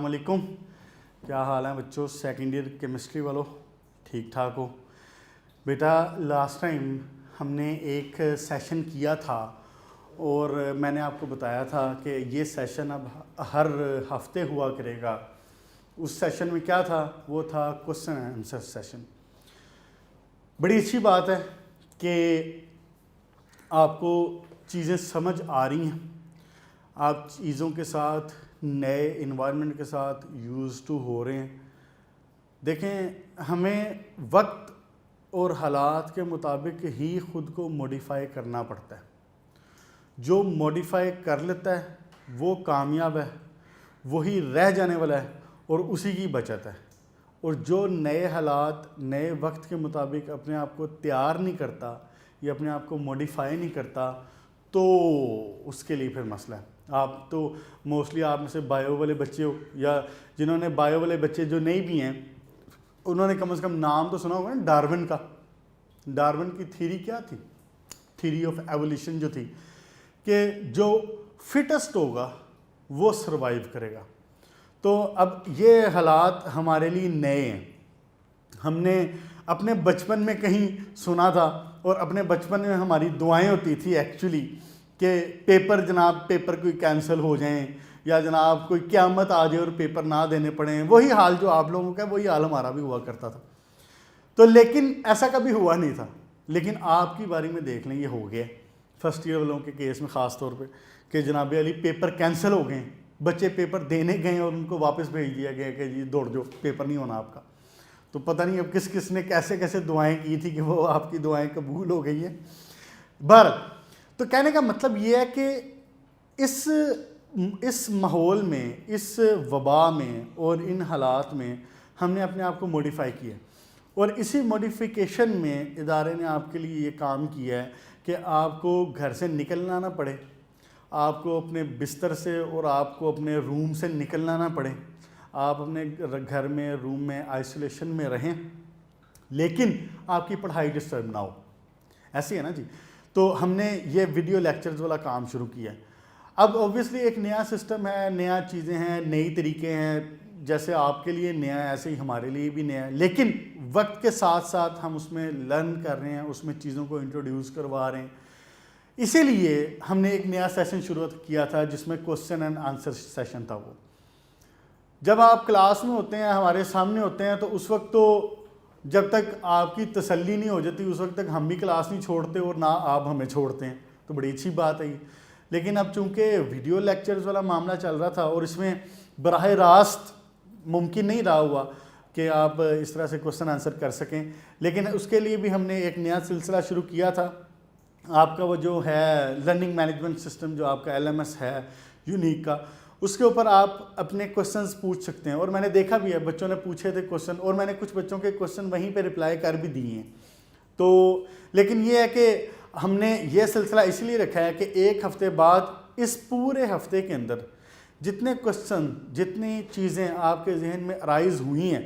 वालेकुम। क्या हाल है बच्चों? सेकेंड ईयर केमिस्ट्री वालों, ठीक ठाक हो? बेटा लास्ट टाइम हमने एक सेशन किया था और मैंने आपको बताया था कि ये सेशन अब हर हफ्ते हुआ करेगा। उस सेशन में क्या था? वो था क्वेश्चन आंसर सेशन। बड़ी अच्छी बात है कि आपको चीज़ें समझ आ रही हैं, आप चीज़ों के साथ नए इन्वायरमेंट के साथ यूज़ टू हो रहे हैं। देखें, हमें वक्त और हालात के मुताबिक ही ख़ुद को मॉडिफाई करना पड़ता है। जो मॉडिफाई कर लेता है वो कामयाब है, वही रह जाने वाला है और उसी की बचत है। और जो नए हालात नए वक्त के मुताबिक अपने आप को तैयार नहीं करता या अपने आप को मॉडिफाई नहीं करता तो उसके लिए फिर मसला है। आप तो मोस्टली आप में से बायो वाले बच्चे हो, या जिन्होंने बायो वाले बच्चे जो नहीं भी हैं उन्होंने कम से कम नाम तो सुना होगा ना डार्विन का। डार्विन की थ्योरी क्या थी? थ्योरी ऑफ एवोल्यूशन जो थी कि जो फिटेस्ट होगा वो सरवाइव करेगा। तो अब ये हालात हमारे लिए नए हैं। हमने अपने बचपन में कहीं सुना था और अपने बचपन में हमारी दुआएं होती थी एक्चुअली कि पेपर कोई कैंसिल हो जाएं या जनाब कोई क़यामत आ जाए और पेपर ना देने पड़े। वही हाल जो आप लोगों का वही हाल हमारा भी हुआ करता था। तो लेकिन ऐसा कभी हुआ नहीं था। लेकिन आपकी बारी में देख लें, ये हो गया फर्स्ट ईयर वालों के केस में ख़ास तौर पे कि जनाब अली पेपर कैंसिल हो गए, बच्चे पेपर देने गए और उनको वापस भेज दिया गया कि जी दौड़ जाओ, पेपर नहीं होना आपका। तो पता नहीं अब किस किस ने कैसे कैसे दुआएं की थी कि वो आपकी दुआएं कबूल हो गई हैं। तो कहने का मतलब ये है कि इस माहौल में, इस वबा में और इन हालात में हमने अपने आप को मॉडिफाई किया और इसी मॉडिफिकेशन में इदारे ने आपके लिए ये काम किया है कि आपको घर से निकलना ना पड़े, आपको अपने बिस्तर से और आपको अपने रूम से निकलना ना पड़े, आप अपने घर में रूम में आइसोलेशन में रहें लेकिन आपकी पढ़ाई डिस्टर्ब ना हो। ऐसी है ना जी। तो हमने ये वीडियो लेक्चर्स वाला काम शुरू किया है। अब ऑब्वियसली एक नया सिस्टम है, नया चीज़ें हैं, नई तरीके हैं। जैसे आपके लिए नया है ऐसे ही हमारे लिए भी नया है, लेकिन वक्त के साथ साथ हम उसमें लर्न कर रहे हैं, उसमें चीज़ों को इंट्रोड्यूस करवा रहे हैं। इसीलिए हमने एक नया सेशन शुरू किया था जिसमें क्वेश्चन एंड आंसर सेशन था। वो जब आप क्लास में होते हैं, हमारे सामने होते हैं, तो उस वक्त तो जब तक आपकी तसल्ली नहीं हो जाती उस वक्त तक हम भी क्लास नहीं छोड़ते और ना आप हमें छोड़ते हैं। तो बड़ी अच्छी बात है ये। लेकिन अब चूंकि वीडियो लेक्चर्स वाला मामला चल रहा था और इसमें बराह रास्त मुमकिन नहीं रहा हुआ कि आप इस तरह से क्वेश्चन आंसर कर सकें, लेकिन उसके लिए भी हमने एक नया सिलसिला शुरू किया था। आपका वो जो है लर्निंग मैनेजमेंट सिस्टम जो आपका LMS है यूनिक का, उसके ऊपर आप अपने क्वेश्चंस पूछ सकते हैं। और मैंने देखा भी है बच्चों ने पूछे थे क्वेश्चन और मैंने कुछ बच्चों के क्वेश्चन वहीं पे रिप्लाई कर भी दिए हैं। तो लेकिन ये है कि हमने ये सिलसिला इसलिए रखा है कि एक हफ्ते बाद इस पूरे हफ्ते के अंदर जितने क्वेश्चन जितनी चीज़ें आपके जहन में अराइज हुई हैं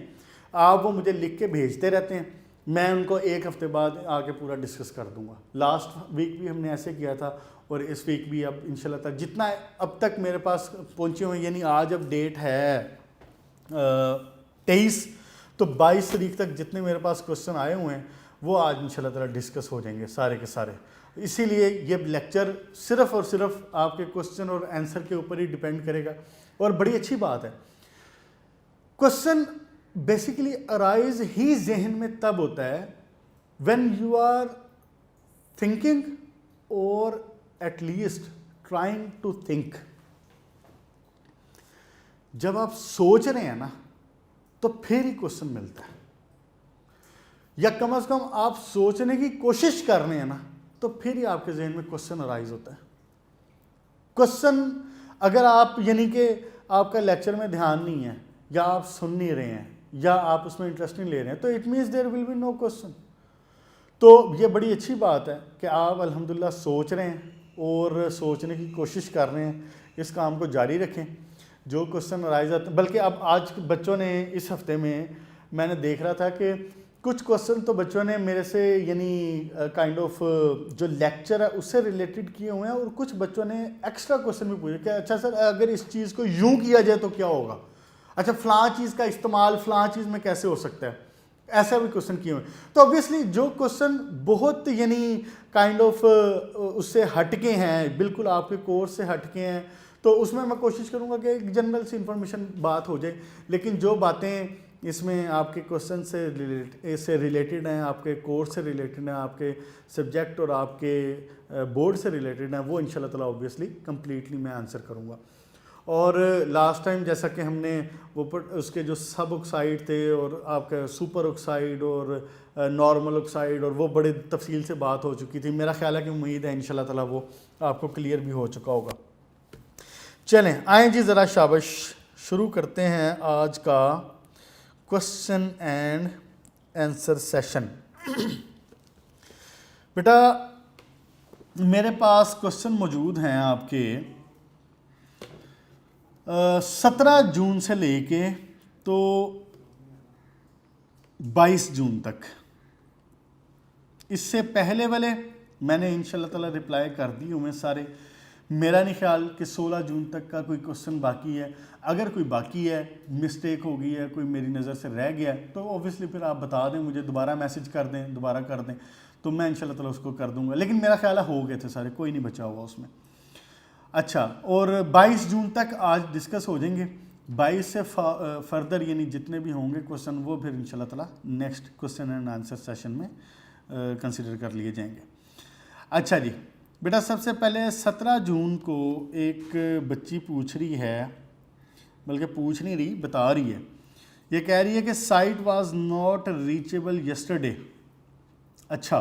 आप वो मुझे लिख के भेजते रहते हैं, मैं उनको एक हफ्ते बाद आके पूरा डिस्कस कर दूंगा। लास्ट वीक भी हमने ऐसे किया था और इस वीक भी अब इंशाल्लाह तक जितना अब तक मेरे पास पहुँचे हुए, यानी आज अब डेट है 23, तो 22 तारीख तक जितने मेरे पास क्वेश्चन आए हुए हैं वो आज इंशाल्लाह ताला डिस्कस हो जाएंगे सारे के सारे। इसीलिए ये लेक्चर सिर्फ़ और सिर्फ आपके क्वेश्चन और आंसर के ऊपर ही डिपेंड करेगा। और बड़ी अच्छी बात है, क्वेश्चन बेसिकली अराइज ही जहन में तब होता है व्हेन यू आर थिंकिंग और at least trying to think. जब आप सोच रहे हैं ना तो फिर ही क्वेश्चन मिलता है, या कम से कम आप सोचने की कोशिश कर रहे हैं ना तो फिर ही आपके जहन में क्वेश्चन अराइज होता है। क्वेश्चन अगर आप यानी कि आपका लेक्चर में ध्यान नहीं है या आप सुन नहीं रहे हैं या आप उसमें इंटरेस्ट नहीं ले रहे हैं तो it means there will be no question. तो ये बड़ी अच्छी बात है कि आप अल्हम्दुलिल्लाह सोच रहे हैं और सोचने की कोशिश कर रहे हैं। इस काम को जारी रखें। जो क्वेश्चन अराइज आते हैं, बल्कि अब आज बच्चों ने इस हफ्ते में मैंने देख रहा था कि कुछ क्वेश्चन तो बच्चों ने मेरे से यानी काइंड ऑफ जो लेक्चर है उससे रिलेटेड किए हुए हैं और कुछ बच्चों ने एक्स्ट्रा क्वेश्चन भी पूछे कि अच्छा सर अगर इस चीज़ को यूं किया जाए तो क्या होगा। अच्छा फ़लाँ चीज़ का इस्तेमाल फ़लाँ चीज़ में कैसे हो सकता है, ऐसा भी क्वेश्चन किए हुए। तो ऑब्वियसली जो क्वेश्चन बहुत यानी काइंड ऑफ उससे हटके हैं, बिल्कुल आपके कोर्स से हटके हैं, तो उसमें मैं कोशिश करूँगा कि एक जनरल सी इंफॉर्मेशन बात हो जाए। लेकिन जो बातें इसमें आपके क्वेश्चन से रिलेटेड हैं, आपके कोर्स से रिलेटेड हैं, आपके सब्जेक्ट और आपके बोर्ड से रिलेटेड हैं, वो इंशाल्लाह ताला ऑब्वियसली कम्प्लीटली मैं आंसर करूँगा। और लास्ट टाइम जैसा कि हमने वो उसके जो सब ऑक्साइड थे और आपका सुपर ऑक्साइड और नॉर्मल ऑक्साइड और वो बड़े तफसील से बात हो चुकी थी। मेरा ख्याल है कि उम्मीद है इंशाल्लाह ताला वो आपको क्लियर भी हो चुका होगा। चलें आएँ जी, ज़रा शाबाश शुरू करते हैं आज का क्वेश्चन एंड आंसर सेशन। बेटा मेरे पास क्वेश्चन मौजूद हैं आपके 17 जून से लेके तो 22 जून तक। इससे पहले वाले मैंने इंशाल्लाह ताला रिप्लाई कर दिए हुए सारे। मेरा नहीं ख्याल कि 16 जून तक का कोई क्वेश्चन बाकी है। अगर कोई बाकी है, मिस्टेक हो गई है, कोई मेरी नज़र से रह गया है, तो ऑब्वियसली फिर आप बता दें मुझे, दोबारा मैसेज कर दें, दोबारा कर दें, तो मैं इंशाल्लाह ताला उसको कर दूंगा। लेकिन मेरा ख्याल है हो गए थे सारे, कोई नहीं बचा हुआ उसमें। अच्छा, और 22 जून तक आज डिस्कस हो जाएंगे। 22 से फर्दर यानी जितने भी होंगे क्वेश्चन वो फिर इंशाल्लाह ताला next question and answer session में कंसिडर कर लिए जाएंगे। अच्छा जी बेटा, सबसे पहले 17 जून को एक बच्ची पूछ रही है, बल्कि पूछ नहीं रही, बता रही है। ये कह रही है कि site was not reachable yesterday. अच्छा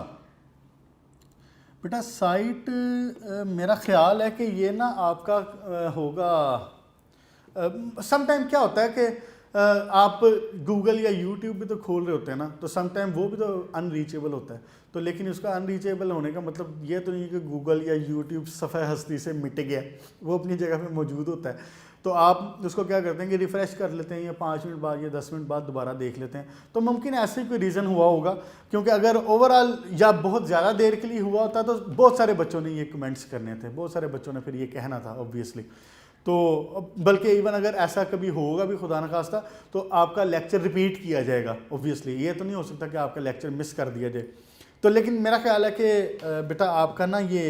बेटा, साइट मेरा ख्याल है कि ये ना आपका होगा, समटाइम क्या होता है कि आप गूगल या यूट्यूब भी तो खोल रहे होते हैं ना, तो समटाइम वो भी तो अनरीचेबल होता है। तो लेकिन उसका अनरीचेबल होने का मतलब ये तो नहीं है कि गूगल या यूट्यूब सफ़े हस्ती से मिट गया, वो अपनी जगह पे मौजूद होता है। तो आप उसको क्या करते हैं कि रिफ़्रेश कर लेते हैं, या 5 मिनट बाद या 10 मिनट बाद दोबारा देख लेते हैं। तो मुमकिन ऐसे कोई रीज़न हुआ होगा, क्योंकि अगर ओवरऑल या बहुत ज़्यादा देर के लिए हुआ होता तो बहुत सारे बच्चों ने ये कमेंट्स करने थे, बहुत सारे बच्चों ने फिर ये कहना था ऑब्वियसली। तो बल्कि इवन अगर ऐसा कभी होगा भी खुदा न खास्ता, तो आपका लेक्चर रिपीट किया जाएगा ऑब्वियसली। ये तो नहीं हो सकता कि आपका लेक्चर मिस कर दिया जाए। तो लेकिन मेरा ख्याल है कि बेटा आपका ना ये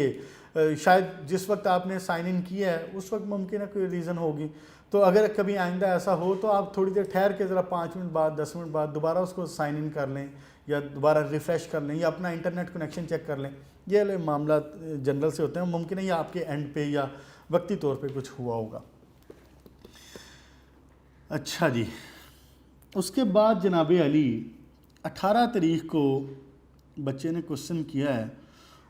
शायद जिस वक्त आपने साइन इन किया है उस वक्त मुमकिन है कोई रीज़न होगी। तो अगर कभी आइंदा ऐसा हो तो आप थोड़ी देर ठहर के ज़रा 5 मिनट बाद 10 मिनट बाद दोबारा उसको साइन इन कर लें, या दोबारा रिफ़्रेश कर लें, या अपना इंटरनेट कनेक्शन चेक कर लें। ये मामला जनरल से होते हैं, मुमकिन है या आपके एंड पे या वक्ती तौर पे कुछ हुआ होगा। अच्छा जी, उसके बाद जनाब अली 18 तारीख को बच्चे ने क्वेश्चन किया है,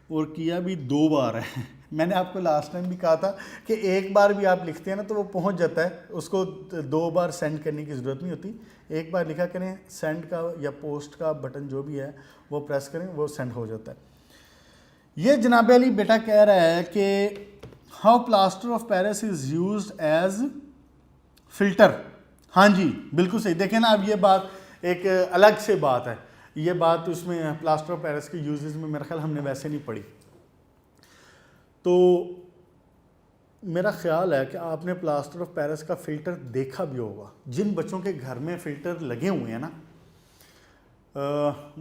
और किया भी 2 बार है। मैंने आपको लास्ट टाइम भी कहा था कि एक बार भी आप लिखते हैं ना तो वो पहुंच जाता है, उसको 2 बार सेंड करने की ज़रूरत नहीं होती। एक बार लिखा करें, सेंड का या पोस्ट का बटन जो भी है वो प्रेस करें, वो सेंड हो जाता है। ये जनाब अली बेटा कह रहा है कि how plaster of Paris is used as filter. हाँ जी बिल्कुल सही। देखें ना, अब ये बात एक अलग से बात है। ये बात उसमें प्लास्टर ऑफ पेरिस के यूजेस में मेरा ख्याल हमने वैसे नहीं पढ़ी। तो मेरा ख्याल है कि आपने प्लास्टर ऑफ पेरिस का फ़िल्टर देखा भी होगा। जिन बच्चों के घर में फ़िल्टर लगे हुए हैं ना,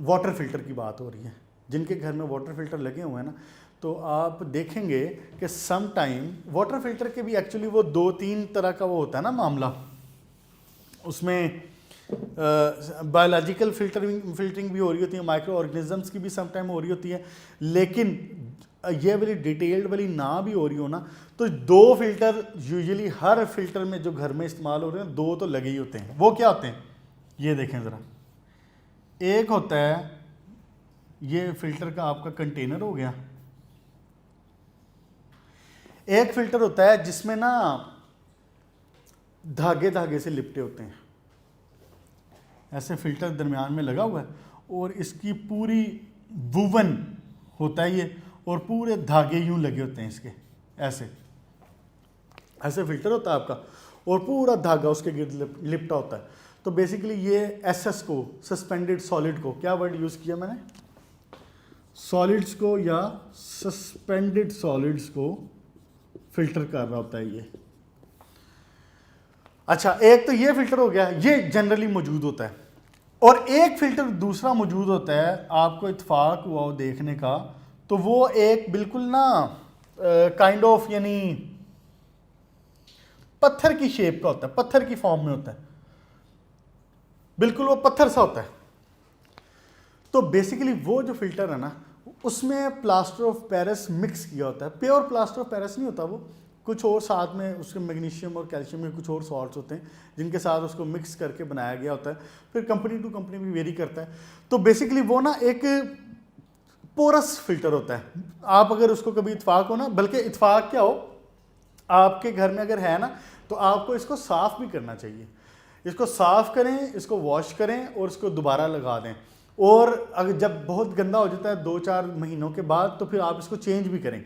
वाटर फ़िल्टर की बात हो रही है, जिनके घर में वाटर फ़िल्टर लगे हुए हैं ना, तो आप देखेंगे कि सम टाइम वाटर फ़िल्टर के भी एक्चुअली वो 2-3 तरह का वो होता है ना मामला। उसमें बायोलॉजिकल फिल्टरिंग भी हो रही होती है, माइक्रो ऑर्गेनिजम्स की भी सम टाइम हो रही होती है। लेकिन ये वाली डिटेल्ड वाली ना भी हो रही हो ना, तो 2 फ़िल्टर यूजुअली हर फिल्टर में जो घर में इस्तेमाल हो रहे हैं 2 तो लगे ही होते हैं। वो क्या होते हैं ये देखें ज़रा। एक होता है ये फ़िल्टर का आपका कंटेनर हो गया, एक फ़िल्टर होता है जिसमें ना धागे धागे से लिपटे होते हैं। ऐसे फ़िल्टर दरमियान में लगा हुआ है और इसकी पूरी वुवन होता है ये, और पूरे धागे यूं लगे होते हैं इसके, ऐसे ऐसे फ़िल्टर होता है आपका, और पूरा धागा उसके गिर्द लिपटा होता है। तो बेसिकली ये एसएस को, सस्पेंडेड सॉलिड को, क्या वर्ड यूज़ किया मैंने, सॉलिड्स को या सस्पेंडेड सॉलिड्स को फ़िल्टर कर रहा होता है ये। अच्छा, एक तो ये फिल्टर हो गया, ये जनरली मौजूद होता है। और एक फिल्टर दूसरा मौजूद होता है, आपको इत्फाक हुआ हो देखने का, तो वो एक बिल्कुल ना काइंड ऑफ यानी पत्थर की शेप का होता है, पत्थर की फॉर्म में होता है, बिल्कुल वो पत्थर सा होता है। तो बेसिकली वो जो फिल्टर है ना, उसमें प्लास्टर ऑफ पेरिस मिक्स किया होता है। प्योर प्लास्टर ऑफ पेरिस नहीं होता वो, कुछ और साथ में उसके मैग्नीशियम और कैल्शियम के कुछ और सॉल्ट्स होते हैं जिनके साथ उसको मिक्स करके बनाया गया होता है। फिर कंपनी टू कंपनी भी वेरी करता है। तो बेसिकली वो ना एक पोरस फिल्टर होता है। आप अगर उसको कभी इत्फाक हो ना, बल्कि इत्फाक क्या हो, आपके घर में अगर है ना, तो आपको इसको साफ़ भी करना चाहिए। इसको साफ़ करें, इसको वॉश करें और इसको दोबारा लगा दें। और अगर जब बहुत गंदा हो जाता है 2-4 महीनों के बाद, तो फिर आप इसको चेंज भी करें।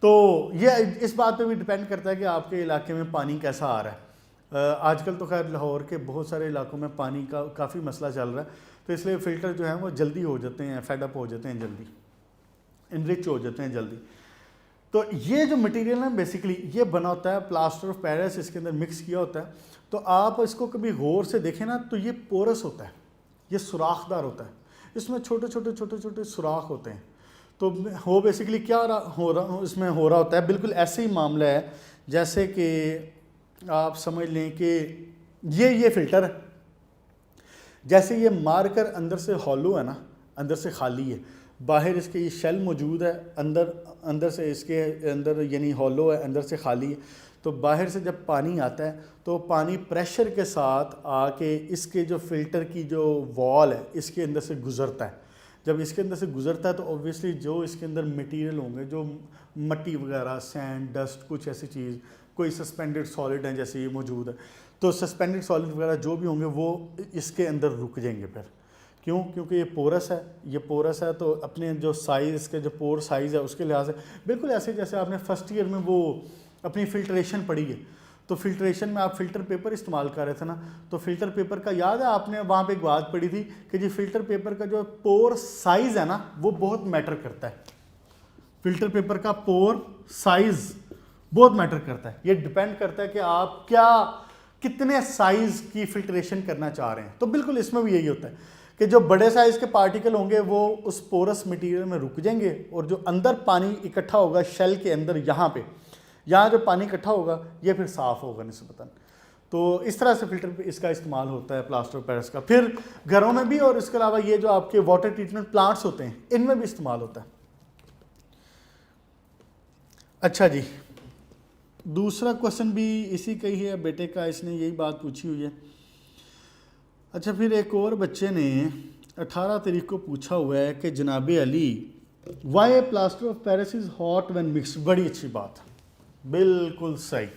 तो ये इस बात पे भी डिपेंड करता है कि आपके इलाके में पानी कैसा आ रहा है। आजकल तो खैर लाहौर के बहुत सारे इलाकों में पानी का काफ़ी मसला चल रहा है, तो इसलिए फ़िल्टर जो है वो जल्दी हो जाते हैं, फेडअप हो जाते हैं जल्दी, इनरिच हो जाते हैं जल्दी। तो ये जो मटेरियल है बेसिकली ये बना होता है प्लास्टर ऑफ पेरिस, इसके अंदर मिक्स किया होता है। तो आप इसको कभी गौर से देखें ना, तो ये पोरस होता है, ये सुराखदार होता है, इसमें छोटे छोटे सुराख होते हैं। तो हो बेसिकली क्या इसमें हो रहा होता है, बिल्कुल ऐसे ही मामला है जैसे कि आप समझ लें कि ये फ़िल्टर है, जैसे ये मार कर अंदर से हॉलो है ना, अंदर से खाली है, बाहर इसके ये शेल मौजूद है, अंदर से इसके अंदर यानी हॉलो है, अंदर से खाली है। तो बाहर से जब पानी आता है तो पानी प्रेशर के साथ आके इसके जो फ़िल्टर की जो वॉल है इसके अंदर से गुज़रता है। जब इसके अंदर से गुज़रता है तो ऑब्वियसली जो इसके अंदर मटेरियल होंगे, जो मट्टी वगैरह, सैंड, डस्ट, कुछ ऐसी चीज़, कोई सस्पेंडेड सॉलिड है जैसे ये मौजूद है, तो सस्पेंडेड सॉलिड वगैरह जो भी होंगे वो इसके अंदर रुक जाएंगे। फिर क्यों? क्योंकि ये पोरस है, ये पोरस है, तो अपने जो साइज़, इसके जो पोर साइज़ है उसके लिहाज से बिल्कुल ऐसे जैसे आपने फर्स्ट ईयर में वो अपनी फ़िल्ट्रेशन पढ़ी है। तो फ़िल्ट्रेशन में आप फ़िल्टर पेपर इस्तेमाल कर रहे थे ना, तो फ़िल्टर पेपर का याद है आपने वहाँ पे एक बात पढ़ी थी कि जी फ़िल्टर पेपर का जो पोर साइज़ है ना वो बहुत मैटर करता है। फ़िल्टर पेपर का पोर साइज़ बहुत मैटर करता है। ये डिपेंड करता है कि आप कितने साइज़ की फ़िल्ट्रेशन करना चाह रहे हैं। तो बिल्कुल इसमें भी यही होता है कि जो बड़े साइज़ के पार्टिकल होंगे वो उस पोरस मटीरियल में रुक जाएंगे, और जो अंदर पानी इकट्ठा होगा शेल के अंदर, यहाँ जो पानी इकट्ठा होगा ये फिर साफ़ होगा निस्बतन। तो इस तरह से फ़िल्टर पे इसका इस्तेमाल होता है प्लास्टर ऑफ पेरिस का। फिर घरों में भी, और इसके अलावा ये जो आपके वाटर ट्रीटमेंट प्लांट्स होते हैं इनमें भी इस्तेमाल होता है। अच्छा जी, दूसरा क्वेश्चन भी इसी का ही है, बेटे का, इसने यही बात पूछी हुई है। अच्छा, फिर एक और बच्चे ने 18 तारीख को पूछा हुआ है कि जनाब Ali, why plaster of Paris is hot when mixed. बड़ी अच्छी बात, बिल्कुल सही।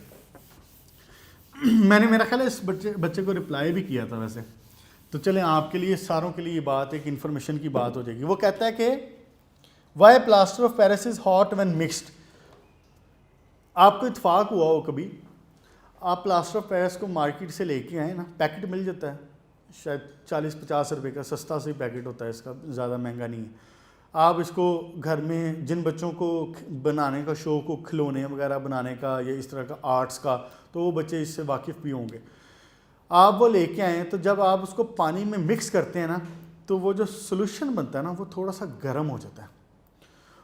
मैंने, मेरा ख्याल है इस बच्चे को रिप्लाई भी किया था वैसे, तो चलें आपके लिए, सारों के लिए ये बात एक इन्फॉर्मेशन की बात हो जाएगी। वो कहता है कि why plaster of Paris is hot when mixed. आपको इत्फाक हुआ हो कभी, आप प्लास्टर ऑफ पेरिस को मार्केट से लेके आए ना, पैकेट मिल जाता है शायद 40-50 रुपये का, सस्ता सी पैकेट होता है इसका, ज़्यादा महंगा नहीं है। आप इसको घर में, जिन बच्चों को बनाने का शौक़ हो, खिलौने वगैरह बनाने का या इस तरह का आर्ट्स का, तो वो बच्चे इससे वाकिफ़ भी होंगे। आप वो लेके आएँ, तो जब आप उसको पानी में मिक्स करते हैं ना, तो वो जो सोल्यूशन बनता है ना वो थोड़ा सा गर्म हो जाता है।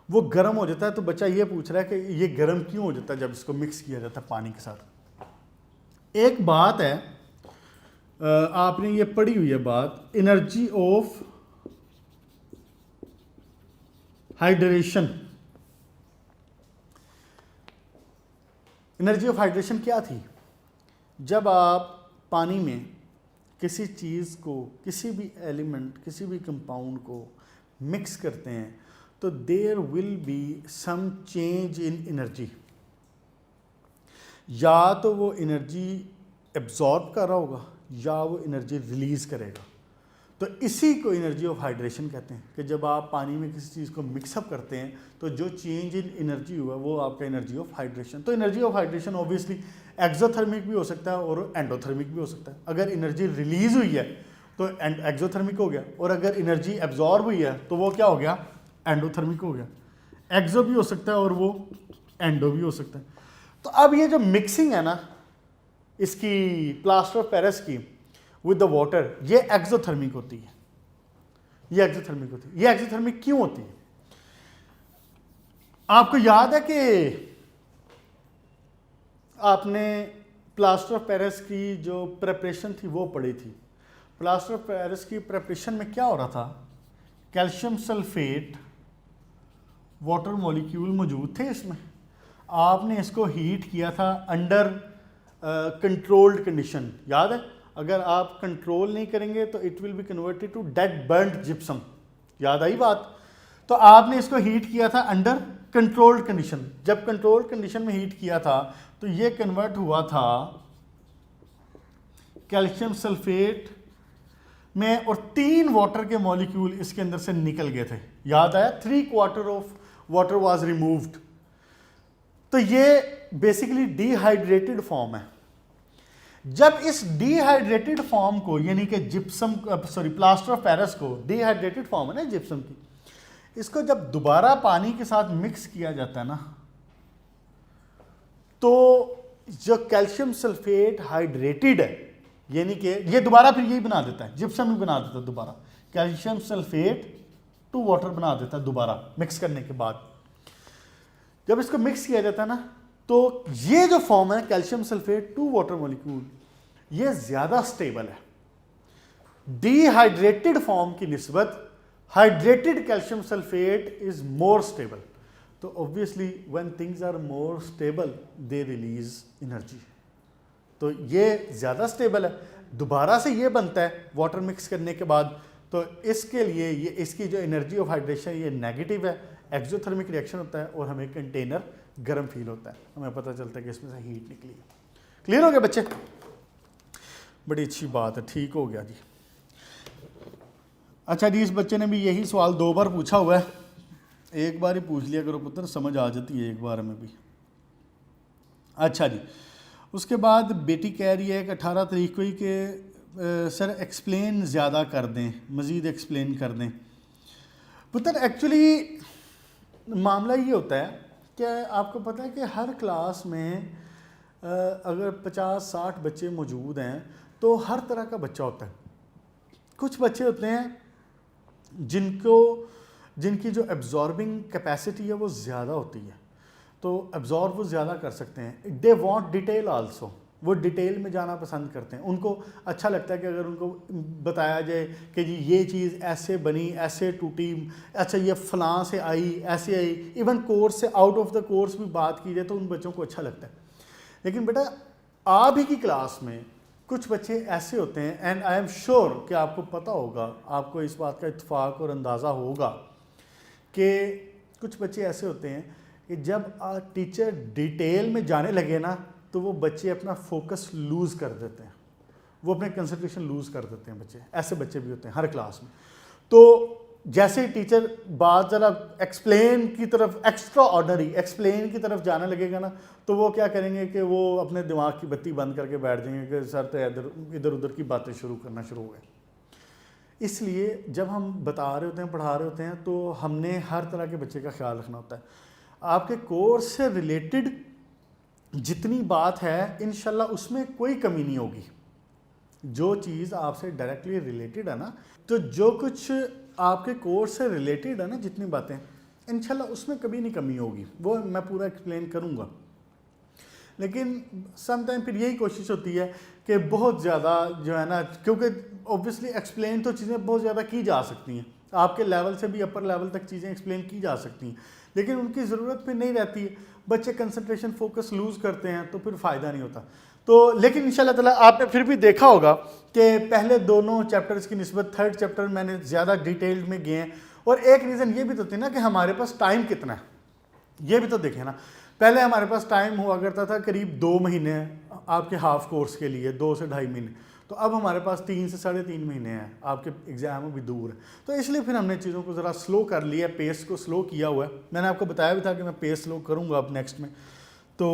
वो गर्म हो जाता है, तो बच्चा ये पूछ रहा है कि ये गर्म क्यों हो जाता है जब इसको मिक्स किया जाता है पानी के साथ। एक बात है, आपने ये पढ़ी हुई है बात, energy of hydration. Energy of hydration क्या थी? जब आप पानी में किसी चीज़ को, किसी भी एलिमेंट, किसी भी कंपाउंड को मिक्स करते हैं, तो there will be some change in energy. या तो वो एनर्जी एब्जॉर्ब कर रहा होगा या वो एनर्जी रिलीज़ करेगा। तो इसी को एनर्जी ऑफ हाइड्रेशन कहते हैं कि जब आप पानी में किसी चीज़ को मिक्सअप करते हैं तो जो चेंज इन एनर्जी हुआ वो आपका एनर्जी ऑफ हाइड्रेशन। तो energy of hydration obviously exothermic भी हो सकता है और एंडोथर्मिक भी हो सकता है। अगर एनर्जी रिलीज़ हुई है तो एक्सोथर्मिक हो गया, और अगर एनर्जी एब्जॉर्ब हुई है तो वो क्या हो गया? एंडोथर्मिक हो गया। एक्सो भी हो सकता है और वो एंडो भी हो सकता है। तो अब ये जो मिक्सिंग है ना, इसकी प्लास्टर ऑफ पेरिस की विद द वाटर, ये एक्सोथर्मिक होती है। ये एक्सोथर्मिक होती है। ये एक्सोथर्मिक क्यों होती है? आपको याद है कि आपने प्लास्टर ऑफ पेरिस की जो प्रेपरेशन थी वो पढ़ी थी। प्लास्टर ऑफ पेरिस की प्रेपरेशन में क्या हो रहा था? कैल्शियम सल्फेट वाटर मॉलिक्यूल मौजूद थे इसमें। आपने इसको हीट किया था अंडर कंट्रोल्ड कंडीशन, याद है? अगर आप कंट्रोल नहीं करेंगे तो it will be converted to dead burned gypsum, याद आई बात? तो आपने इसको हीट किया था अंडर कंट्रोल्ड कंडीशन। जब कंट्रोल्ड कंडीशन में हीट किया था तो ये कन्वर्ट हुआ था कैल्शियम सल्फेट में, और 3 वाटर के मॉलिक्यूल इसके अंदर से निकल गए थे, याद आया? 3/4 ऑफ वाटर वाज रिमूव्ड। तो ये बेसिकली डिहाइड्रेटेड फॉर्म है। जब इस डिहाइड्रेटेड फॉर्म को, यानी कि gypsum, sorry plaster of Paris को, डिहाइड्रेटेड फॉर्म है ना जिप्सम की, इसको जब दोबारा पानी के साथ मिक्स किया जाता है ना, तो जो कैल्शियम सल्फेट हाइड्रेटेड है, यानी कि ये दोबारा फिर यही बना देता है, जिप्सम ही बना देता है दोबारा, कैल्शियम सल्फेट टू वाटर बना देता है दोबारा मिक्स करने के बाद। जब इसको मिक्स किया जाता है ना, तो ये जो फॉर्म है calcium sulphate two water molecule, ये ज्यादा स्टेबल है। डिहाइड्रेटेड फॉर्म की निस्बत hydrated calcium sulphate is more stable. तो obviously when things are more stable they release energy. तो ये ज़्यादा स्टेबल है, दोबारा से ये बनता है वाटर मिक्स करने के बाद। तो इसके लिए ये इसकी जो एनर्जी ऑफ हाइड्रेशन ये नेगेटिव है, एक्सोथर्मिक रिएक्शन होता है और हमें कंटेनर गर्म फील होता है, हमें पता चलता है कि इसमें से हीट निकली है। क्लियर हो गया बच्चे? बड़ी अच्छी बात है, ठीक हो गया जी। अच्छा जी, इस बच्चे ने भी यही सवाल 2 बार पूछा हुआ है, एक बार ही पूछ लिया करो पुत्र, समझ आ जाती है एक बार में भी। अच्छा जी, उसके बाद बेटी कह रही है कि 18 तारीख को ही कि सर एक्सप्लेन ज़्यादा कर दें, मज़ीद एक्सप्लेन कर दें। पुत्र एक्चुअली मामला ये होता है कि आपको पता है कि हर क्लास में अगर 50-60 बच्चे मौजूद हैं तो हर तरह का बच्चा होता है। कुछ बच्चे होते हैं जिनकी जो एब्जॉर्बिंग कैपेसिटी है वो ज़्यादा होती है, तो एब्जॉर्ब वो ज़्यादा कर सकते हैं। दे वांट डिटेल आल्सो, वो डिटेल में जाना पसंद करते हैं। उनको अच्छा लगता है कि अगर उनको बताया जाए कि जी ये चीज़ ऐसे बनी, ऐसे टूटी, अच्छा ये फ़लाँ से आई, ऐसे आई, इवन कोर्स से आउट ऑफ द कोर्स भी बात की जाए तो उन बच्चों को अच्छा लगता है। लेकिन बेटा आप ही की क्लास में कुछ बच्चे ऐसे होते हैं, एंड आई एम श्योर कि आपको पता होगा, आपको इस बात का इत्तेफाक और अंदाज़ा होगा कि कुछ बच्चे ऐसे होते हैं कि जब टीचर डिटेल में जाने लगे ना तो वो बच्चे अपना फोकस लूज़ कर देते हैं, वो अपने कंसंट्रेशन लूज़ कर देते हैं बच्चे। ऐसे बच्चे भी होते हैं हर क्लास में। तो जैसे ही टीचर बात ज़रा एक्सप्लेन की तरफ, एक्स्ट्रा ऑर्डनरी एक्सप्लेन की तरफ जाने लगेगा ना, तो वो क्या करेंगे कि वो अपने दिमाग की बत्ती बंद करके बैठ जाएंगे कि सर तो इधर उधर की बातें करना शुरू हो गए। इसलिए जब हम बता रहे होते हैं, पढ़ा रहे होते हैं, तो हमने हर तरह के बच्चे का ख्याल रखना होता है। आपके कोर्स से रिलेटेड जितनी बात है इंशाल्लाह उसमें कोई कमी नहीं होगी। जो चीज़ आपसे डायरेक्टली रिलेटेड है ना, तो जो कुछ आपके कोर्स से रिलेटेड है ना, जितनी बातें इंशाल्लाह उसमें कभी नहीं कमी होगी, वो मैं पूरा एक्सप्लेन करूँगा। लेकिन समटाइम फिर यही कोशिश होती है कि बहुत ज़्यादा जो है ना, क्योंकि ऑब्वियसली एक्सप्लेन तो चीज़ें बहुत ज़्यादा की जा सकती हैं, आपके लेवल से भी अपर लेवल तक चीज़ें एक्सप्लेन की जा सकती हैं, लेकिन उनकी ज़रूरत फिर नहीं रहती है। बच्चे कंसंट्रेशन फोकस लूज़ करते हैं तो फिर फ़ायदा नहीं होता। तो लेकिन इंशाल्लाह ताला आपने फिर भी देखा होगा कि पहले दोनों चैप्टर्स की निस्बत थर्ड चैप्टर मैंने ज़्यादा डिटेल्ड में गए हैं। और एक रीज़न ये भी तो थी ना कि हमारे पास टाइम कितना है, ये भी तो देखें ना। पहले हमारे पास टाइम हुआ करता था करीब 2 महीने आपके हाफ कोर्स के लिए, 2 से ढाई महीने, तो अब हमारे पास 3 से 3.5 महीने हैं, आपके एग्ज़ाम भी दूर है। तो इसलिए फिर हमने चीज़ों को ज़रा स्लो कर लिया, पेस को स्लो किया हुआ है। मैंने आपको बताया भी था कि मैं पेस स्लो करूँगा अब नेक्स्ट में। तो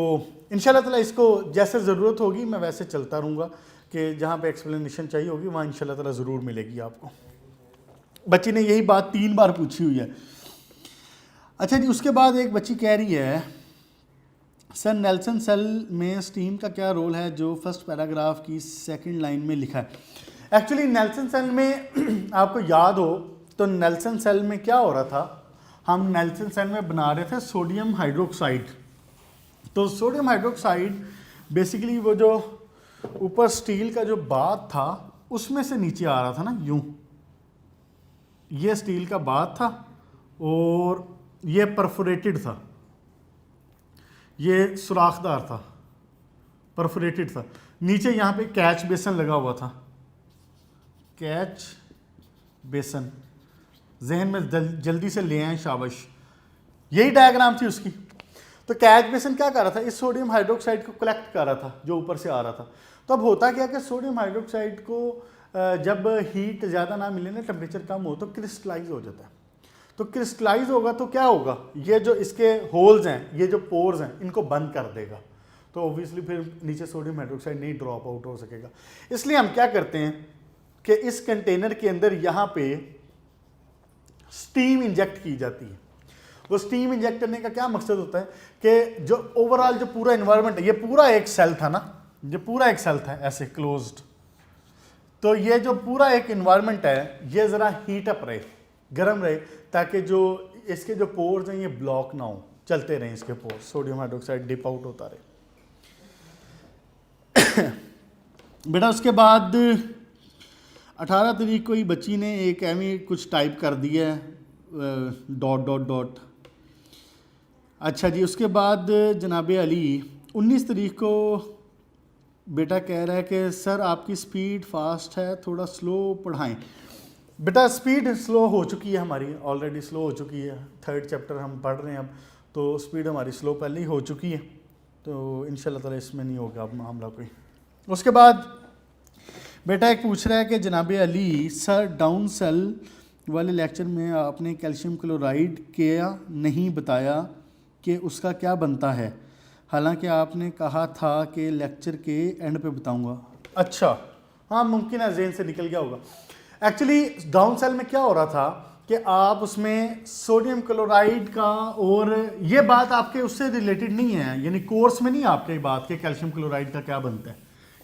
इंशाल्लाह ताला इसको जैसे ज़रूरत होगी मैं वैसे चलता रहूँगा कि जहाँ पे एक्सप्लेनेशन चाहिए होगी वहाँ इंशाल्लाह ताला ज़रूर मिलेगी आपको। बच्ची ने यही बात 3 बार पूछी हुई है। अच्छा जी, उसके बाद एक बच्ची कह रही है सर नेल्सन सेल में स्टीम का क्या रोल है जो फर्स्ट पैराग्राफ की सेकंड लाइन में लिखा है? एक्चुअली नेल्सन सेल में आपको याद हो तो नेल्सन सेल में क्या हो रहा था, हम नेल्सन सेल में बना रहे थे सोडियम हाइड्रोक्साइड। तो सोडियम हाइड्रोक्साइड बेसिकली वो जो ऊपर स्टील का जो बात था उसमें से नीचे आ रहा था ना, यूं ये स्टील का बात था और ये परफोरेटेड था, ये सुराखदार था, परफोरेटेड था। नीचे यहाँ पे कैच बेसन लगा हुआ था, कैच बेसन, जहन में जल्दी से ले आए शाबाश, यही डायग्राम थी उसकी। तो कैच बेसन क्या कर रहा था, इस सोडियम हाइड्रोक्साइड को कलेक्ट कर रहा था जो ऊपर से आ रहा था। तो अब होता क्या कि सोडियम हाइड्रोक्साइड को जब हीट ज़्यादा ना मिले ना, टेम्परेचर कम हो तो क्रिस्टलाइज हो जाता है। तो क्रिस्टलाइज होगा तो क्या होगा, ये जो इसके होल्स हैं, ये जो पोर्स हैं, इनको बंद कर देगा। तो ऑब्वियसली फिर नीचे सोडियम हाइड्रोक्साइड नहीं ड्रॉप आउट हो सकेगा। इसलिए हम क्या करते हैं कि इस कंटेनर के अंदर यहाँ पे स्टीम इंजेक्ट की जाती है। वो स्टीम इंजेक्ट करने का क्या मकसद होता है कि जो ओवरऑल जो पूरा इन्वायरमेंट है, ये पूरा एक सेल था ना, ये पूरा एक सेल था ऐसे क्लोज्ड, तो ये जो पूरा एक इन्वायरमेंट है ये ज़रा हीट अप रहे, गर्म रहे, ताकि जो इसके जो पोर्स हैं ये ब्लॉक ना हो, चलते रहें इसके pores, sodium hydroxide dip out होता रहे। बेटा उसके बाद 18 तारीख को ही बच्ची ने एक एमी कुछ टाइप कर दिया है, डॉट डॉट डॉट। अच्छा जी, उसके बाद जनाब अली 19 तारीख को बेटा कह रहा है कि सर आपकी स्पीड फास्ट है, थोड़ा स्लो पढ़ाएं। बेटा स्पीड स्लो हो चुकी है हमारी, ऑलरेडी स्लो हो चुकी है, 3rd चैप्टर हम पढ़ रहे हैं अब, तो स्पीड हमारी स्लो पहले ही हो चुकी है, तो इंशाल्लाह ताला इसमें नहीं होगा अब मामला कोई। उसके बाद बेटा एक पूछ रहा है कि जनाब अली सर डाउन सेल वाले लेक्चर में आपने कैल्शियम क्लोराइड क्या नहीं बताया कि उसका क्या बनता है, हालांकि आपने कहा था कि लेक्चर के एंड पे बताऊंगा। अच्छा हाँ, मुमकिन है जहन से निकल गया होगा। एक्चुअली डाउन सेल में क्या हो रहा था कि आप उसमें सोडियम क्लोराइड का, और ये बात आपके उससे रिलेटेड नहीं है, यानी कोर्स में नहीं है आपके बात के कैल्शियम क्लोराइड का क्या बनता है,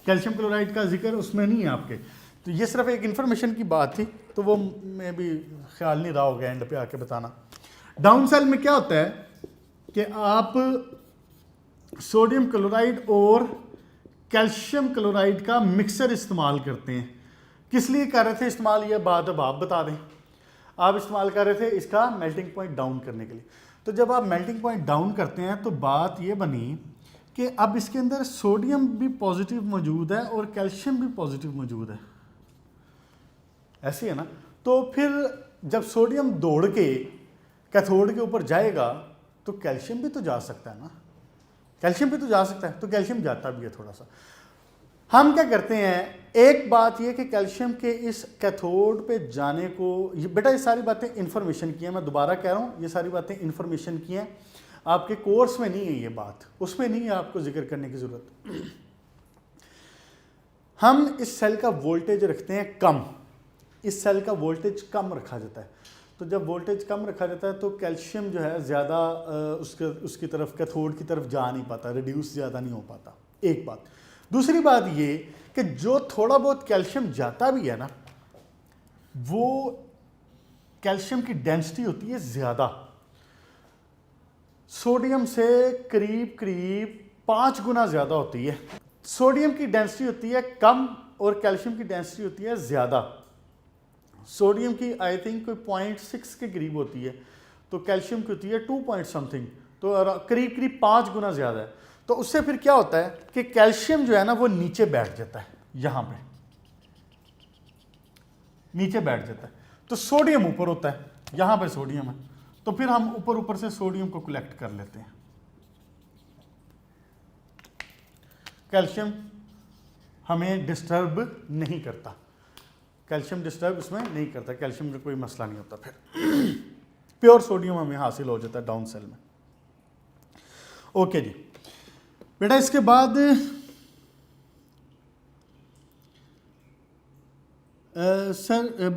कैल्शियम क्लोराइड का जिक्र उसमें नहीं है आपके, तो ये सिर्फ एक इन्फॉर्मेशन की बात थी, तो वो मैं भी ख्याल नहीं रहा होगा एंड पे आके बताना। डाउन सेल में क्या होता है कि आप सोडियम क्लोराइड और कैल्शियम क्लोराइड का मिक्सर इस्तेमाल करते हैं। किस लिए कर रहे थे इस्तेमाल, ये बात अब आप बता दें। आप इस्तेमाल कर रहे थे इसका मेल्टिंग पॉइंट डाउन करने के लिए। तो जब आप मेल्टिंग पॉइंट डाउन करते हैं तो बात ये बनी कि अब इसके अंदर सोडियम भी पॉजिटिव मौजूद है और कैल्शियम भी पॉजिटिव मौजूद है, ऐसे है ना। तो फिर जब सोडियम दौड़ के कैथोड के ऊपर जाएगा तो कैल्शियम भी तो जा सकता है ना, कैल्शियम भी तो जा सकता है, तो कैल्शियम जाता भी है थोड़ा सा। हम क्या करते हैं, एक बात ये कि कैल्शियम के इस कैथोड पे जाने को, ये बेटा ये सारी बातें इन्फॉर्मेशन की हैं, मैं दोबारा कह रहा हूँ, ये सारी बातें इन्फॉर्मेशन की हैं, आपके कोर्स में नहीं है ये बात, उसमें नहीं है आपको जिक्र करने की ज़रूरत। हम इस सेल का वोल्टेज रखते हैं कम, इस सेल का वोल्टेज कम रखा जाता है। तो जब वोल्टेज कम रखा जाता है तो कैल्शियम जो है ज़्यादा उसकी तरफ कैथोड की तरफ जा नहीं पाता, रिड्यूस ज़्यादा नहीं हो पाता, एक बात। दूसरी बात ये कि जो थोड़ा बहुत कैल्शियम जाता भी है ना, वो कैल्शियम की डेंसिटी होती है ज़्यादा, सोडियम से करीब करीब 5 गुना ज़्यादा होती है। सोडियम की डेंसिटी होती है कम और कैल्शियम की डेंसिटी होती है ज़्यादा। सोडियम की आई थिंक कोई 0.6 के करीब होती है, तो कैल्शियम की होती है 2 पॉइंट समथिंग, तो करीब करीब 5 गुना ज़्यादा है। तो उससे फिर क्या होता है कि कैल्शियम जो है ना वो नीचे बैठ जाता है, यहाँ पे नीचे बैठ जाता है, तो सोडियम ऊपर होता है, यहाँ पे सोडियम है, तो फिर हम ऊपर ऊपर से सोडियम को कलेक्ट कर लेते हैं। कैल्शियम हमें डिस्टर्ब नहीं करता, कैल्शियम डिस्टर्ब इसमें नहीं करता, कैल्शियम का कोई मसला नहीं होता, फिर प्योर सोडियम हमें हासिल हो जाता है डाउन सेल में। ओके जी बेटा, इसके बाद सर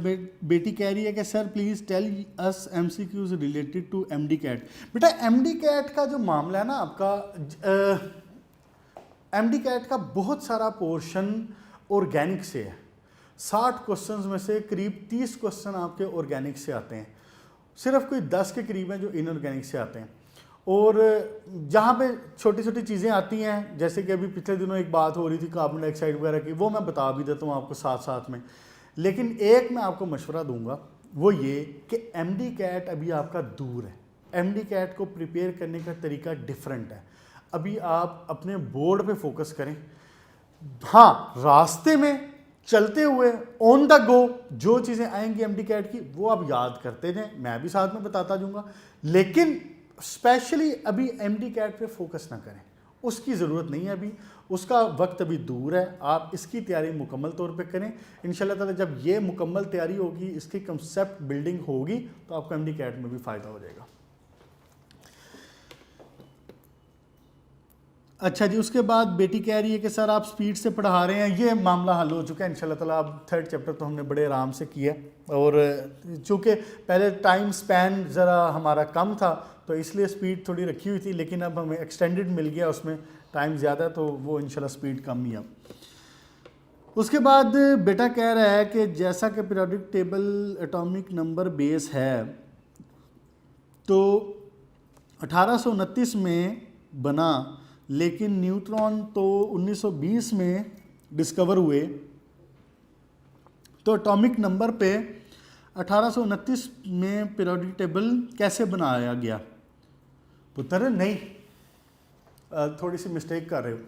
बेटी कह रही है कि sir please tell us MCQs related to MD CAT. बेटा MD कैट का जो मामला है ना आपका, MD कैट का बहुत सारा पोर्शन ऑर्गेनिक से है। 60 क्वेश्चंस में से करीब 30 क्वेश्चन आपके ऑर्गेनिक से आते हैं, सिर्फ कोई 10 के करीब हैं जो इनऑर्गेनिक से आते हैं। और जहाँ पे छोटी छोटी चीज़ें आती हैं, जैसे कि अभी पिछले दिनों एक बात हो रही थी कार्बन डाइऑक्साइड वगैरह की, वो मैं बता भी देता हूँ आपको साथ साथ में। लेकिन एक मैं आपको मशवरा दूंगा, वो ये कि MD कैट अभी आपका दूर है। MD कैट को प्रिपेयर करने का तरीका डिफरेंट है। अभी आप अपने बोर्ड पे फोकस करें। हाँ, रास्ते में चलते हुए ऑन द गो जो चीज़ें आएंगी MD कैट की वो आप याद करते जाएं, मैं भी साथ में बताता जाऊंगा। लेकिन स्पेशली अभी MD कैट पे फोकस ना करें, उसकी ज़रूरत नहीं है अभी, उसका वक्त अभी दूर है। आप इसकी तैयारी मुकम्मल तौर पे करें। इंशाल्लाह ताला जब ये मुकम्मल तैयारी होगी, इसकी कंसेप्ट बिल्डिंग होगी, तो आपको MD कैट में भी फ़ायदा हो जाएगा। अच्छा जी, उसके बाद बेटी कह रही है कि सर आप स्पीड से पढ़ा रहे हैं, ये मामला हल हो चुका है इंशाल्लाह ताला। अब 3rd चैप्टर तो हमने बड़े आराम से किया, और चूँकि पहले टाइम स्पैन ज़रा हमारा कम था तो इसलिए स्पीड थोड़ी रखी हुई थी, लेकिन अब हमें एक्सटेंडेड मिल गया, उसमें टाइम ज़्यादा है तो वो इंशाल्लाह स्पीड कम ही है। उसके बाद बेटा कह रहा है कि जैसा कि periodic table atomic number base है, तो 1829 में बना, लेकिन न्यूट्रॉन तो 1920 में डिस्कवर हुए, तो एटॉमिक नंबर पे 1829 में पीरियोडिक टेबल कैसे बनाया गया? पुत्र नहीं, थोड़ी सी मिस्टेक कर रहे हो।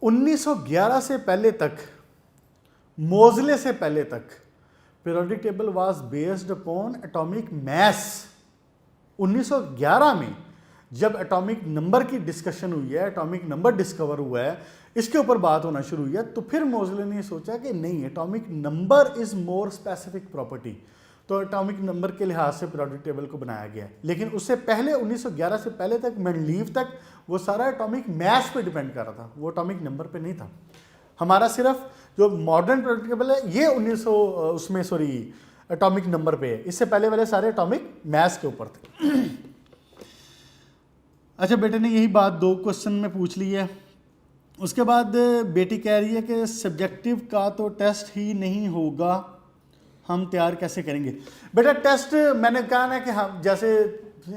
1911 से पहले तक, मोज़ले से पहले तक, periodic table was based upon atomic mass. 1911 में जब एटॉमिक नंबर की डिस्कशन हुई है, एटॉमिक नंबर डिस्कवर हुआ है, इसके ऊपर बात होना शुरू हुई है, तो फिर मोज़ले ने सोचा कि नहीं, atomic number is more specific property, तो एटॉमिक नंबर के लिहाज से पीरियोडिक टेबल को बनाया गया है। लेकिन उससे पहले 1911 से पहले तक, मेंडलीव तक, वो सारा एटॉमिक मास पे डिपेंड कर रहा था, वो एटॉमिक नंबर पे नहीं था। हमारा सिर्फ जो मॉडर्न पीरियोडिक टेबल है ये 1900 एटॉमिक नंबर पे है, इससे पहले वाले सारे एटॉमिक मास के ऊपर थे। अच्छा, बेटे ने यही बात 2 क्वेश्चन में पूछ ली है। उसके बाद बेटी कह रही है कि सब्जेक्टिव का तो टेस्ट ही नहीं होगा, हम तैयार कैसे करेंगे? बेटा टेस्ट, मैंने कहा ना कि हम जैसे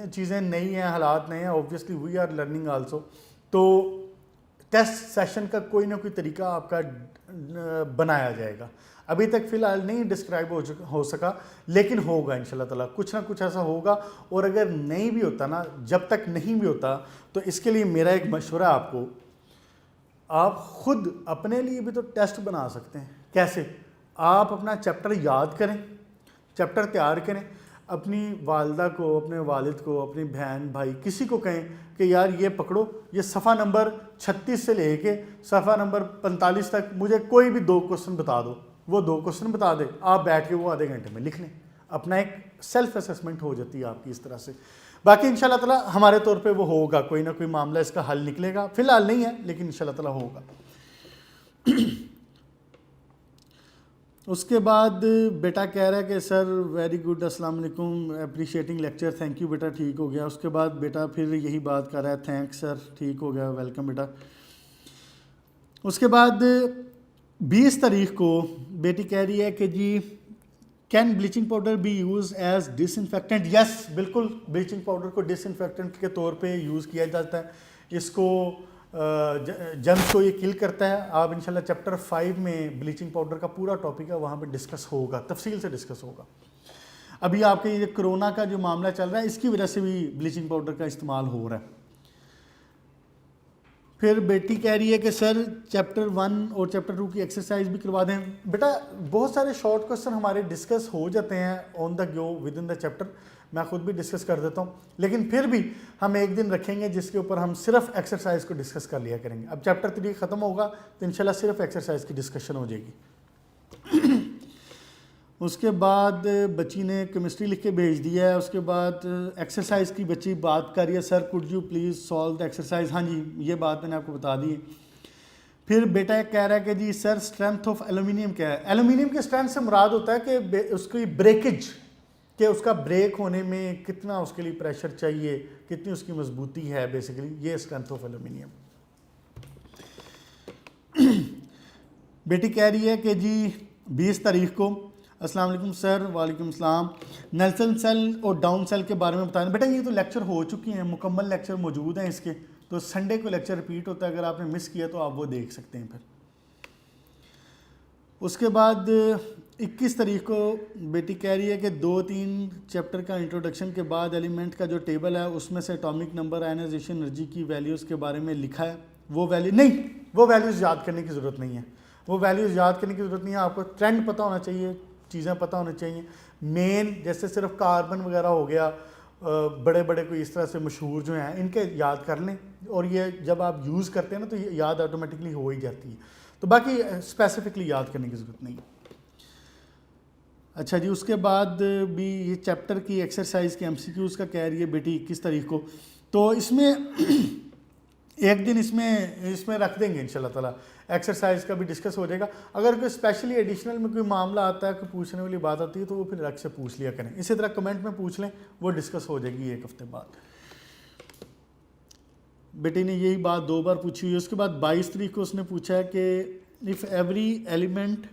चीज़ें नई हैं, हालात नए हैं, obviously we are learning also, तो टेस्ट सेशन का कोई ना कोई तरीका आपका बनाया जाएगा। अभी तक फ़िलहाल नहीं डिस्क्राइब हो सका, लेकिन होगा इंशाल्लाह ताला, कुछ ना कुछ ऐसा होगा। और अगर नहीं भी होता ना, जब तक नहीं भी होता, तो इसके लिए मेरा एक मशवरा आपको, आप खुद अपने लिए भी तो टेस्ट बना सकते हैं। कैसे? आप अपना चैप्टर याद करें, चैप्टर तैयार करें, अपनी वालदा को, अपने वालिद को, अपनी बहन भाई किसी को कहें कि यार ये पकड़ो, ये सफ़ा नंबर 36 से लेके सफ़ा नंबर 45 तक मुझे कोई भी 2 क्वेश्चन बता दो। वो 2 क्वेश्चन बता दे, आप बैठ के वो आधे घंटे में लिख लें। अपना एक सेल्फ असेसमेंट हो जाती है आपकी इस तरह से। बाकी इंशाल्लाह ताला हमारे तौर पे वो होगा, कोई ना कोई मामला इसका हल निकलेगा। फ़िलहाल नहीं है, लेकिन इंशाल्लाह ताला होगा। उसके बाद बेटा कह रहा है कि सर वेरी गुड, अस्सलाम वालेकुम, अप्रिशिएटिंग लेक्चर, थैंक यू बेटा, ठीक हो गया। उसके बाद बेटा फिर यही बात कर रहा है, थैंक्स सर, ठीक हो गया, वेलकम बेटा। उसके बाद 20 तारीख को बेटी कह रही है कि जी can bleaching powder be use as disinfectant? Yes, बिल्कुल, ब्लीचिंग पाउडर को डिसइंफेक्टेंट के तौर पे यूज़ किया जाता है। इसको जर्म्स को ये किल करता है। आप इंशाल्लाह चैप्टर 5 में ब्लीचिंग पाउडर का पूरा टॉपिक है, वहाँ पे डिस्कस होगा, तफसील से डिस्कस होगा। अभी आपके ये कोरोना का जो मामला चल रहा है, इसकी वजह से भी ब्लीचिंग पाउडर का इस्तेमाल हो रहा है। फिर बेटी कह रही है कि सर चैप्टर 1 और चैप्टर 2 की एक्सरसाइज भी करवा दें। बेटा बहुत सारे शॉर्ट क्वेश्चन हमारे डिस्कस हो जाते हैं on the go with in the chapter, मैं खुद भी डिस्कस कर देता हूँ, लेकिन फिर भी हम एक दिन रखेंगे जिसके ऊपर हम सिर्फ एक्सरसाइज को डिस्कस कर लिया करेंगे। अब चैप्टर 3 ख़त्म होगा तो इंशाल्लाह सिर्फ एक्सरसाइज की डिस्कशन हो जाएगी। उसके बाद बच्ची ने केमिस्ट्री लिख के भेज दिया है। उसके बाद एक्सरसाइज की बच्ची बात कर रही है, sir could you please solve the exercise? हाँ जी, ये बात मैंने आपको बता दी है। फिर बेटा एक कह रहा है कि जी सर स्ट्रेंथ ऑफ एल्यूमिनियम क्या है। एल्यूमिनियम के स्ट्रेंथ से मुराद होता है कि उसकी ब्रेकेज, कि उसका ब्रेक होने में कितना उसके लिए प्रेशर चाहिए, कितनी उसकी मजबूती है, बेसिकली ये स्ट्रेंथ ऑफ एल्यूमिनियम। बेटी कह रही है कि जी 20 तारीख को अस्सलाम वालेकुम सर। वालेकुम सलाम। नेल्सन सेल और डाउन सेल के बारे में बताएं। बेटा ये तो लेक्चर हो चुकी हैं, मुकम्मल लेक्चर मौजूद हैं इसके, तो संडे को लेक्चर रिपीट होता है, अगर आपने मिस किया तो आप वो देख सकते हैं। फिर उसके बाद 21 तारीख को बेटी कह रही है कि 2-3 चैप्टर का इंट्रोडक्शन के बाद एलिमेंट का जो टेबल है उसमें से एटॉमिक नंबर, आयनाइजेशन एनर्जी की वैल्यूज़ के बारे में लिखा है। वो वैल्यू नहीं, वो वैल्यूज़ याद करने की ज़रूरत नहीं है, वो वैल्यूज़ याद करने की ज़रूरत नहीं है। आपको ट्रेंड पता होना चाहिए, चीज़ें पता होनी चाहिए। मेन जैसे सिर्फ कार्बन वगैरह हो गया, बड़े बड़े कोई इस तरह से मशहूर जो हैं इनके याद कर लें, और ये जब आप यूज़ करते हैं ना तो ये याद ऑटोमेटिकली हो ही जाती है, तो बाकी स्पेसिफिकली याद करने की ज़रूरत नहीं। अच्छा जी, उसके बाद भी ये चैप्टर की एक्सरसाइज के MCQs का कह रही है बेटी 21 तारीख को, तो इसमें एक दिन इसमें रख देंगे इंशाल्लाह ताला, एक्सरसाइज का भी डिस्कस हो जाएगा। अगर कोई स्पेशली एडिशनल में कोई मामला आता है, कोई पूछने वाली बात आती है, तो वो फिर अलग से पूछ लिया करें। इसी तरह कमेंट में पूछ लें, वो डिस्कस हो जाएगी एक हफ्ते बाद। बेटी ने यही बात 2 बार पूछी हुई है। उसके बाद 22 तारीख को उसने पूछा है कि if every element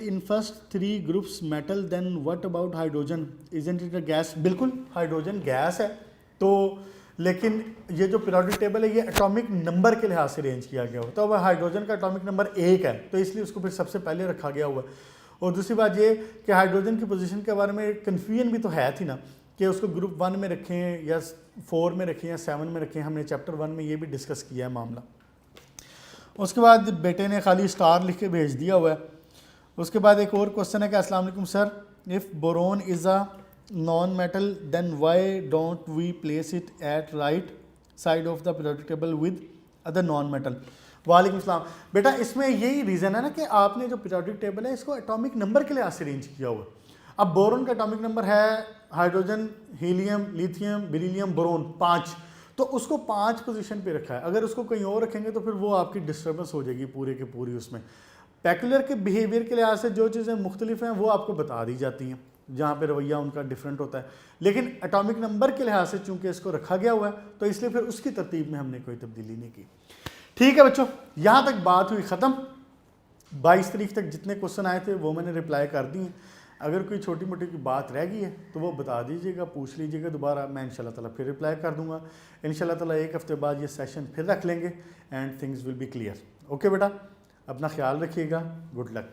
in first 3 groups metal then what about hydrogen, isn't it a gas. बिल्कुल हाइड्रोजन गैस है, तो लेकिन ये जो पीरियोडिक टेबल है ये एटॉमिक नंबर के लिहाज से अरेंज किया गया हो, तो अब हाइड्रोजन का एटॉमिक नंबर 1 है, तो इसलिए उसको फिर सबसे पहले रखा गया हुआ है। और दूसरी बात ये कि हाइड्रोजन की पोजीशन के बारे में कन्फ्यूजन भी तो है थी ना, कि उसको ग्रुप 1 में रखें या 4 में रखें या 7 में रखें। हमने चैप्टर 1 में ये भी डिस्कस किया है मामला। उसके बाद बेटे ने खाली स्टार लिख के भेज दिया हुआ है। उसके बाद एक और क्वेश्चन है कि अस्सलाम वालेकुम sir, if boron is a non metal then why don't we place it at right side of the periodic table with other non metal. वालेकुम सलाम। बेटा इसमें यही रीज़न है ना कि आपने जो पीरियोडिक टेबल है इसको एटॉमिक नंबर के लिहाज से अरेंज किया हुआ। अब बोरोन का एटॉमिक नंबर है hydrogen, helium, lithium, beryllium, boron 5, तो उसको 5 पोजीशन पे रखा है। अगर उसको कहीं और रखेंगे तो फिर वो आपकी डिस्टर्बेंस हो जाएगी पूरे के पूरी। उसमें पैक्युलर के बिहेवियर के लिहाज से जो चीज़ें मुख्तलिफ हैं वो आपको बता दी जाती हैं, जहाँ पे रवैया उनका डिफरेंट होता है, लेकिन एटॉमिक नंबर के लिहाज से चूंकि इसको रखा गया हुआ है तो इसलिए फिर उसकी तरतीब में हमने कोई तब्दीली नहीं की। ठीक है बच्चों, यहाँ तक बात हुई ख़त्म। 22 तारीख तक जितने क्वेश्चन आए थे वो मैंने रिप्लाई कर दिए। अगर कोई छोटी मोटी की बात रह गई है तो वो बता दीजिएगा, पूछ लीजिएगा दोबारा, मैं इंशाल्लाह ताला फिर रिप्लाई कर दूंगा। इंशाल्लाह ताला एक हफ्ते बाद ये सेशन फिर रख लेंगे and things will be clear. Okay बेटा, अपना ख्याल रखिएगा, गुड लक।